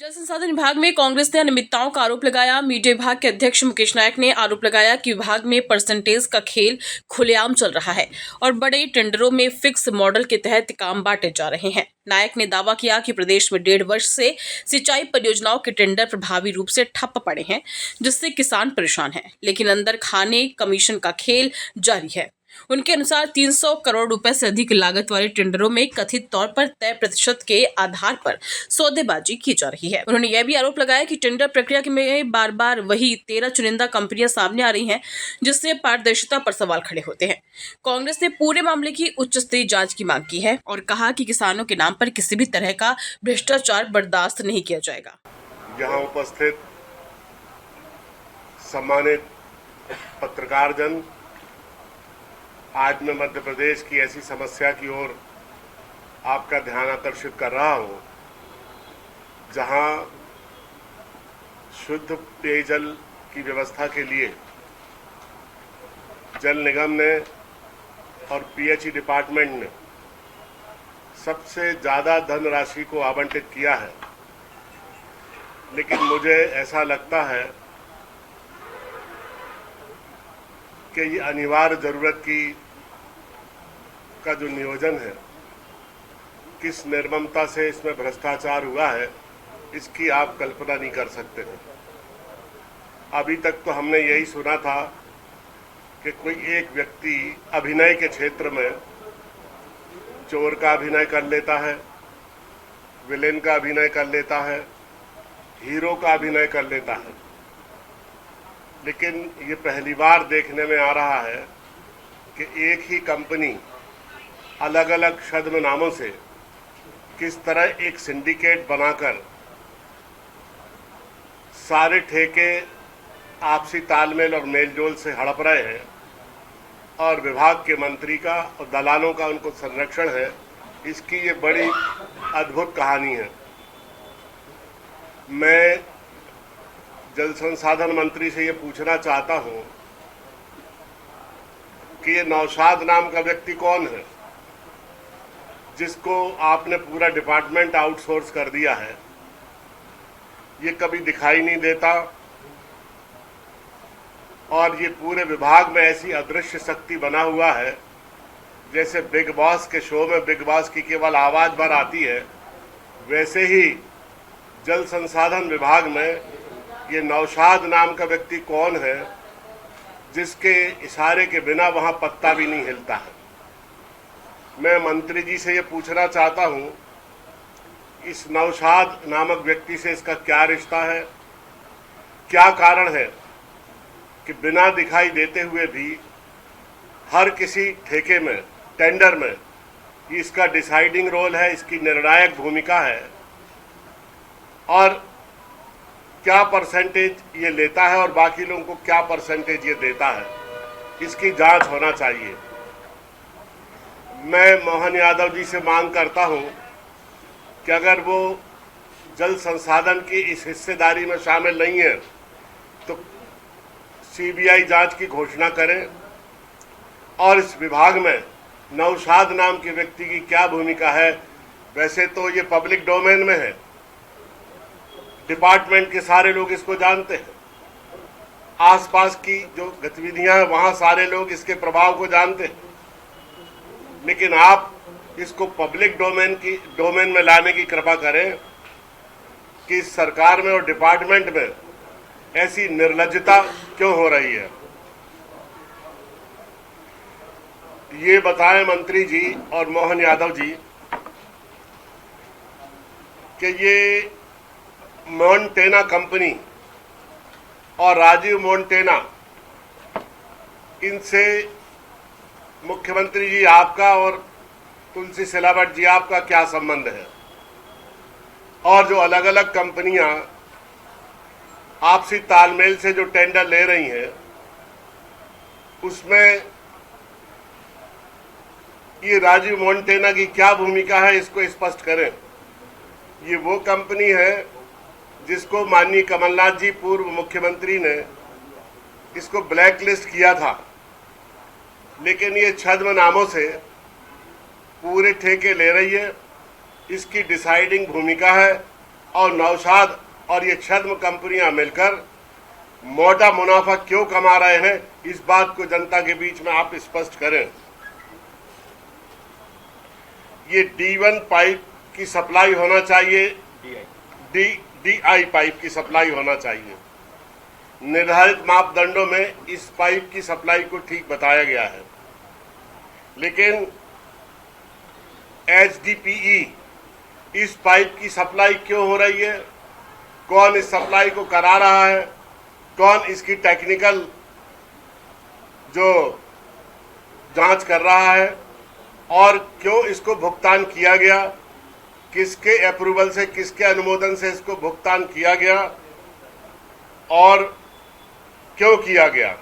जल संसाधन विभाग में कांग्रेस ने अनियमितताओं का आरोप लगाया। मीडिया विभाग के अध्यक्ष मुकेश नायक ने आरोप लगाया कि विभाग में परसेंटेज का खेल खुलेआम चल रहा है और बड़े टेंडरों में फिक्स मॉडल के तहत काम बांटे जा रहे हैं। नायक ने दावा किया कि प्रदेश में 1.5 वर्ष से सिंचाई परियोजनाओं के टेंडर प्रभावी रूप से ठप पड़े हैं, जिससे किसान परेशान हैं, लेकिन अंदर खाने कमीशन का खेल जारी है। उनके अनुसार 300 करोड़ रुपए से अधिक लागत वाले टेंडरों में कथित तौर पर तय प्रतिशत के आधार पर सौदेबाजी की जा रही है। उन्होंने यह भी आरोप लगाया कि टेंडर प्रक्रिया में बार बार वही 13 चुनिंदा कंपनियां सामने आ रही हैं, जिससे पारदर्शिता पर सवाल खड़े होते हैं। कांग्रेस ने पूरे मामले की उच्च स्तरीय जांच की मांग की है और कहा कि किसानों के नाम पर किसी भी तरह का भ्रष्टाचार बर्दाश्त नहीं किया जाएगा। यहाँ उपस्थित सम्मानित पत्रकार जन, आज मैं मध्य प्रदेश की ऐसी समस्या की ओर आपका ध्यान आकर्षित कर रहा हूं, जहां शुद्ध पेयजल की व्यवस्था के लिए जल निगम ने और पीएचई डिपार्टमेंट ने सबसे ज़्यादा धनराशि को आवंटित किया है। लेकिन मुझे ऐसा लगता है कि ये अनिवार्य ज़रूरत का जो नियोजन है, किस निर्ममता से इसमें भ्रष्टाचार हुआ है, इसकी आप कल्पना नहीं कर सकते हैं। अभी तक तो हमने यही सुना था कि कोई एक व्यक्ति अभिनय के क्षेत्र में चोर का अभिनय कर लेता है, विलेन का अभिनय कर लेता है, हीरो का अभिनय कर लेता है। लेकिन ये पहली बार देखने में आ रहा है कि एक ही कंपनी अलग अलग छद्म नामों से किस तरह एक सिंडिकेट बनाकर सारे ठेके आपसी तालमेल और मेलजोल से हड़प रहे हैं और विभाग के मंत्री का और दलालों का उनको संरक्षण है। इसकी ये बड़ी अद्भुत कहानी है। मैं जल संसाधन मंत्री से ये पूछना चाहता हूं कि ये नौशाद नाम का व्यक्ति कौन है, जिसको आपने पूरा डिपार्टमेंट आउटसोर्स कर दिया है। ये कभी दिखाई नहीं देता और ये पूरे विभाग में ऐसी अदृश्य शक्ति बना हुआ है, जैसे बिग बॉस के शो में बिग बॉस की केवल आवाज भर आती है, वैसे ही जल संसाधन विभाग में ये नौशाद नाम का व्यक्ति कौन है, जिसके इशारे के बिना वहां पत्ता भी नहीं हिलता है। मैं मंत्री जी से ये पूछना चाहता हूं, इस नौशाद नामक व्यक्ति से इसका क्या रिश्ता है, क्या कारण है कि बिना दिखाई देते हुए भी हर किसी ठेके में, टेंडर में इसका डिसाइडिंग रोल है, इसकी निर्णायक भूमिका है और क्या परसेंटेज ये लेता है और बाकी लोगों को क्या परसेंटेज ये देता है, इसकी जांच होना चाहिए। मैं मोहन यादव जी से मांग करता हूं कि अगर वो जल संसाधन की इस हिस्सेदारी में शामिल नहीं है तो सीबीआई जांच की घोषणा करें और इस विभाग में नौशाद नाम के व्यक्ति की क्या भूमिका है। वैसे तो ये पब्लिक डोमेन में है, डिपार्टमेंट के सारे लोग इसको जानते हैं, आसपास की जो गतिविधियां हैं वहां सारे लोग इसके प्रभाव को जानते हैं, लेकिन आप इसको पब्लिक डोमेन में लाने की कृपा करें कि इस सरकार में और डिपार्टमेंट में ऐसी निर्लज्जता क्यों हो रही है। ये बताएं मंत्री जी और मोहन यादव जी कि ये मोंटेना कंपनी और राजीव मोंटेना, इनसे मुख्यमंत्री जी आपका और तुलसी सिलावट जी आपका क्या संबंध है, और जो अलग अलग कंपनियां आपसी तालमेल से जो टेंडर ले रही हैं उसमें ये राजीव मोंटेना की क्या भूमिका है, इसको स्पष्ट करें। ये वो कंपनी है जिसको माननीय कमलनाथ जी पूर्व मुख्यमंत्री ने इसको ब्लैकलिस्ट किया था, लेकिन ये छद्म नामों से पूरे ठेके ले रही है। इसकी डिसाइडिंग भूमिका है और नौशाद और ये छद्म कंपनियां मिलकर मोटा मुनाफा क्यों कमा रहे हैं, इस बात को जनता के बीच में आप स्पष्ट करें। ये D1 पाइप की सप्लाई होना चाहिए, DI पाइप की सप्लाई होना चाहिए। निर्धारित मापदंडों में इस पाइप की सप्लाई को ठीक बताया गया है, लेकिन HDPE इस पाइप की सप्लाई क्यों हो रही है, कौन इस सप्लाई को करा रहा है, कौन इसकी टेक्निकल जो जांच कर रहा है और क्यों इसको भुगतान किया गया, किसके अप्रूवल से, किसके अनुमोदन से इसको भुगतान किया गया और क्यों किया गया।